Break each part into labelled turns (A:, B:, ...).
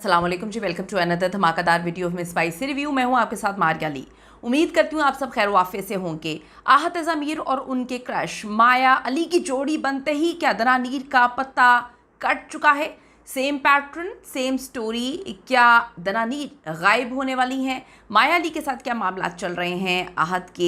A: अस्सलाम वालेकुम जी, welcome to another धमाकेदार video of miss spicy review. मैं हूं आपके साथ मारिया अली। उम्मीद करती हूं आप सब खैर वाफियत से होंगे। आहत ज़मीर और उनके क्रश माया अली की जोड़ी बनते ही क्या दनानीर का पत्ता कट चुका है? सेम पैटर्न सेम स्टोरी, क्या दनानीर गायब होने वाली हैं? माया अली के साथ क्या मामला चल रहे हैं? आहत के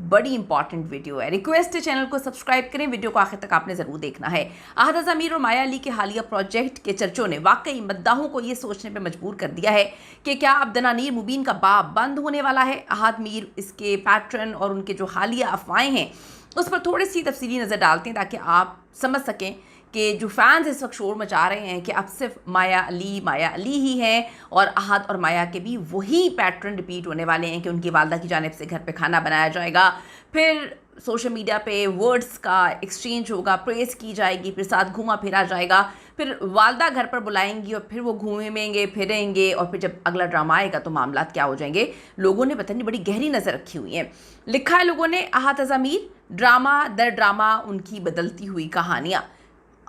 A: बड़ी इंपॉर्टेंट वीडियो है। रिक्वेस्ट है चैनल को सब्सक्राइब करें, वीडियो को आखिर तक आपने ज़रूर देखना है। आहत ज़मीर और माया अली के हालिया प्रोजेक्ट के चर्चों ने वाकई मद्दाहों को ये सोचने पर मजबूर कर दिया है कि क्या अब दनानीर मुबीन का बाब बंद होने वाला है? आहत मीर इसके पैटर्न और उनके जो हालिया अफवाहें हैं उस पर थोड़ी सी तफसीली नज़र डालते हैं ताकि आप समझ सकें कि जो फैंस इस वक्त शोर मचा रहे हैं कि अब सिर्फ माया अली ही हैं और आहत और माया के भी वही पैटर्न रिपीट होने वाले हैं कि उनकी वालदा की जानिब से घर पे खाना बनाया जाएगा, फिर सोशल मीडिया पे वर्ड्स का एक्सचेंज होगा, प्रेस की जाएगी, फिर साथ घूमा फिरा जाएगा, फिर वालदा घर पर बुलाएंगी और फिर वो घूमेंगे फिरेंगे और फिर जब अगला ड्रामा आएगा तो मामला क्या हो जाएंगे। लोगों ने पता नहीं बड़ी गहरी नज़र रखी हुई है। लिखा है लोगों ने आहत ज़मीर ड्रामा दर ड्रामा उनकी बदलती हुई कहानियाँ।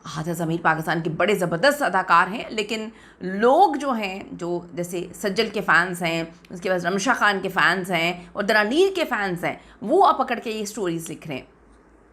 A: आहत ज़मीर पाकिस्तान के बड़े ज़बरदस्त अदाकार हैं, लेकिन लोग जो हैं, जो जैसे सज्जल के फ़ैन्स हैं, उसके बाद रमशा खान के फ़ैन्स हैं और दनानीर के फ़ैन्स हैं, वो अब पकड़ के ये स्टोरीज़ लिख रहे हैं।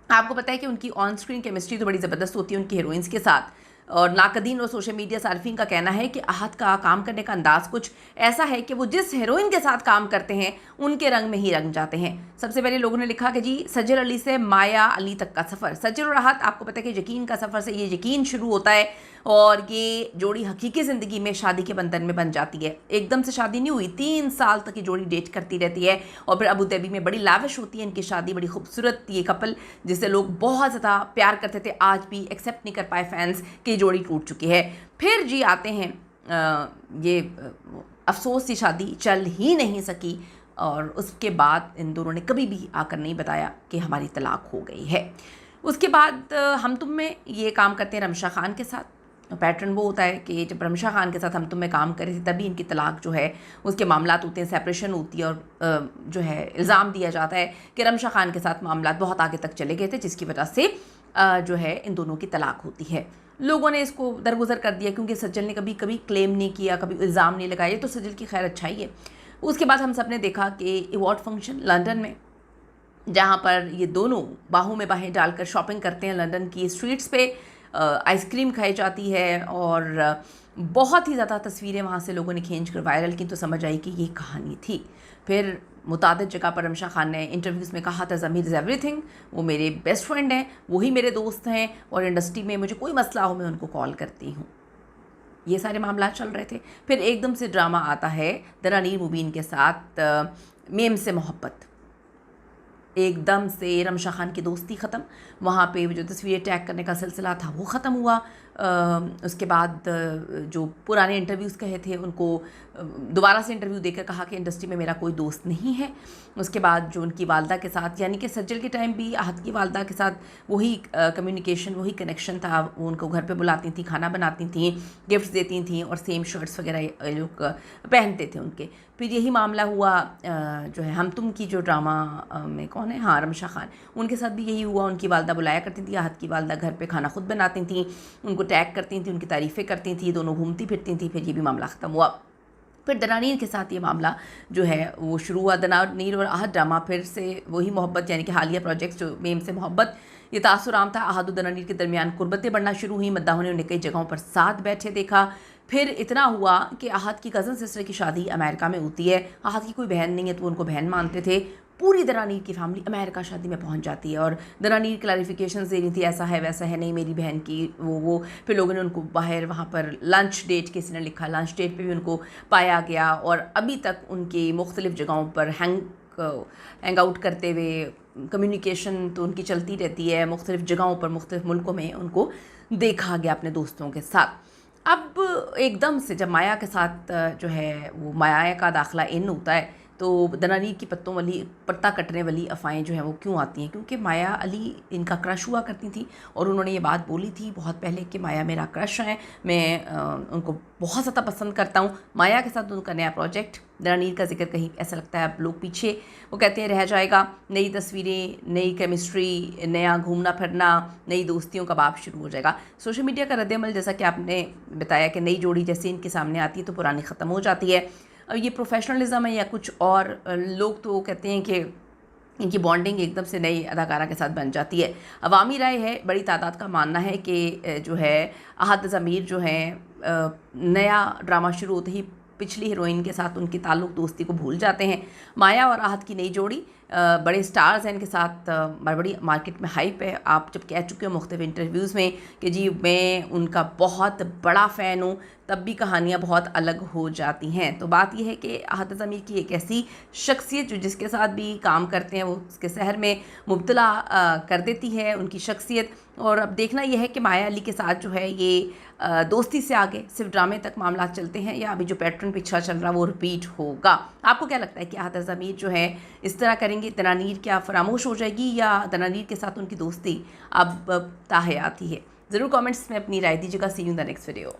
A: आपको पता है कि उनकी ऑन स्क्रीन केमिस्ट्री तो बड़ी ज़बरदस्त होती है उनकी हीरोइंस के साथ, और नाकदीन और सोशल मीडिया सार्फिन का कहना है कि आहत का काम करने का अंदाज़ कुछ ऐसा है कि वो जिस हीरोइन के साथ काम करते हैं उनके रंग में ही रंग जाते हैं। सबसे पहले लोगों ने लिखा कि जी सज्जल अली से माया अली तक का सफ़र। सज्जल और आहत, आपको पता है कि यकीन का सफ़र से ये यकीन शुरू होता है और ये जोड़ी हकीकी ज़िंदगी में शादी के बंधन में बन जाती है। एकदम से शादी नहीं हुई, 3 साल तक ये जोड़ी डेट करती रहती है और फिर अबू धाबी में बड़ी लाविश होती है इनकी शादी। बड़ी खूबसूरत ये कपल जिसे लोग बहुत ज़्यादा प्यार करते थे, आज भी एक्सेप्ट नहीं कर पाए फैंस कि जोड़ी टूट चुकी है। फिर जी आते हैं ये अफसोस सी शादी चल ही नहीं सकी और उसके बाद इन दोनों ने कभी भी आकर नहीं बताया कि हमारी तलाक हो गई है। उसके बाद हम तुम में ये काम करते हैं रमशा खान के साथ। पैटर्न वो होता है कि जब रमशा खान के साथ हम तुम में काम कर रहे थे तभी इनकी तलाक जो है उसके मामलात होते हैं, सेपरेशन होती है और जो है इल्ज़ाम दिया जाता है कि रमशा खान के साथ मामलात बहुत आगे तक चले गए थे जिसकी वजह से जो है इन दोनों की तलाक होती है। लोगों ने इसको दरगुजर कर दिया क्योंकि सज्जल ने कभी कभी क्लेम नहीं किया, कभी इल्ज़ाम नहीं लगाया, तो सज्जल की खैर अच्छा ही है। उसके बाद हम सब ने देखा कि अवार्ड फंक्शन लंदन में, जहाँ पर ये दोनों बाहों में बाहें डालकर शॉपिंग करते हैं लंदन की स्ट्रीट्स पे, आइसक्रीम खाई जाती है और बहुत ही ज़्यादा तस्वीरें वहाँ से लोगों ने खींच कर वायरल की, तो समझ आई कि ये कहानी थी। फिर मुतादिद जगह पर रमशा खान ने इंटरव्यूज़ में कहा था ज़मीर इज़ एवरीथिंग, वो मेरे बेस्ट फ्रेंड हैं, वही मेरे दोस्त हैं और इंडस्ट्री में मुझे कोई मसला हो मैं उनको कॉल करती हूँ। ये सारे मामला चल रहे थे। फिर एकदम से ड्रामा आता है दनानीर मुबीन के साथ मेम से मोहब्बत। एकदम से रमशा खान की दोस्ती ख़त्म, वहाँ पे जो तस्वीरें टैग करने का सिलसिला था वो ख़त्म हुआ। उसके बाद जो पुराने इंटरव्यूज़ कहे थे उनको दोबारा से इंटरव्यू देकर कहा कि इंडस्ट्री में मेरा कोई दोस्त नहीं है। उसके बाद जो उनकी वालदा के साथ, यानी कि सज्जल के टाइम भी आहत की वालदा के साथ वही कम्युनिकेशन, वही कनेक्शन था। वो उनको घर पे बुलाती थी, खाना बनाती थी, गिफ्ट्स देती थी और सेम शर्ट्स वगैरह लोग पहनते थे उनके। फिर यही मामला हुआ जो है हम तुम की जो ड्रामा में कौन है, हाँ रमशा खान, उनके साथ भी यही हुआ। उनकी वालदा बुलाया करती थी, आहत की वालदा घर पे खाना खुद बनाती थी, उनको टैग करती थी, उनकी तारीफ़ें करती थी, दोनों घूमती फिरती थी। फिर ये भी मामला ख़त्म हुआ। फिर दनानीर के साथ ये मामला जो है वो शुरू हुआ। दनानीर और आहत ड्रामा फिर से वही मोहब्बत, यानी कि हालिया प्रोजेक्ट्स जो मेम से मोहब्बत, ये तासुर आम था। आहत और दनानीर के दरमियान कुर्बतें बढ़ना शुरू हुई, मद्दाहों ने उन्हें कई जगहों पर साथ बैठे देखा। फिर इतना हुआ कि आहत की कज़न सिस्टर की शादी अमेरिका में होती है। आहत की कोई बहन नहीं है तो उनको बहन मानते थे। पूरी दनानीर की फैमिली अमेरिका शादी में पहुंच जाती है और दनानीर क्लैरिफिकेशन दे रही थी, ऐसा है वैसा है, नहीं मेरी बहन की वो। फिर लोगों ने उनको बाहर वहाँ पर लंच डेट, किसी ने लिखा लंच डेट पे भी उनको पाया गया और अभी तक उनकी मुख्तलिफ़ जगहों पर हैंग आउट करते हुए कम्युनिकेशन तो उनकी चलती रहती है। मुख्तलिफ़ जगहों पर, मुख्तलिफ़ मुल्कों में उनको देखा गया अपने दोस्तों के साथ। अब एकदम से जब माया के साथ जो है वो माया का दाखिला इन होता है तो दनानीर की पत्ता कटने वाली अफ़वाहें जो हैं वो क्यों आती हैं? क्योंकि माया अली इनका क्रश हुआ करती थी और उन्होंने ये बात बोली थी बहुत पहले कि माया मेरा क्रश है, मैं उनको बहुत ज़्यादा पसंद करता हूँ। माया के साथ उनका नया प्रोजेक्ट दनानीर का जिक्र कहीं ऐसा लगता है अब लोग पीछे वो कहते हैं रह जाएगा। नई तस्वीरें, नई केमिस्ट्री, नया घूमना फिरना, नई दोस्तियों का बाब शुरू हो जाएगा। सोशल मीडिया का रद्द-ए-अमल जैसा कि आपने बताया कि नई जोड़ी जैसे इनके सामने आती है तो पुरानी ख़त्म हो जाती है। अब ये प्रोफेशनलिज्म है या कुछ और, लोग तो कहते हैं कि इनकी बॉन्डिंग एकदम से नई अदाकारा के साथ बन जाती है। अवामी राय है, बड़ी तादाद का मानना है कि जो है आहत ज़मीर जो है नया ड्रामा शुरू होते ही पिछली हीरोइन के साथ उनकी ताल्लुक़ दोस्ती को भूल जाते हैं। माया और आहत की नई जोड़ी बड़े स्टार्स हैं इनके साथ, बड़ी मार्केट में हाइप है। आप जब कह चुके हो मुख्तलिफ इंटरव्यूज़ में कि जी मैं उनका बहुत बड़ा फ़ैन हूँ, तब भी कहानियाँ बहुत अलग हो जाती हैं। तो बात यह है कि आहत ज़मीर की एक ऐसी शख्सियत जो जिसके साथ भी काम करते हैं वो उसके सहर में मुब्तला कर देती है उनकी शख्सियत। और अब देखना यह है कि माया अली के साथ जो है ये दोस्ती से आगे सिर्फ ड्रामे तक मामला चलते हैं या अभी जो पैटर्न पिछड़ा चल रहा है वो रिपीट होगा। आपको क्या लगता है कि आहत ज़मीर जो है इस तरह करेंगे? दनानीर क्या फरामोश हो जाएगी या दनानीर के साथ उनकी दोस्ती अब ताहयात ही है? ज़रूर कमेंट्स में अपनी राय दीजिएगा। See you in the next video.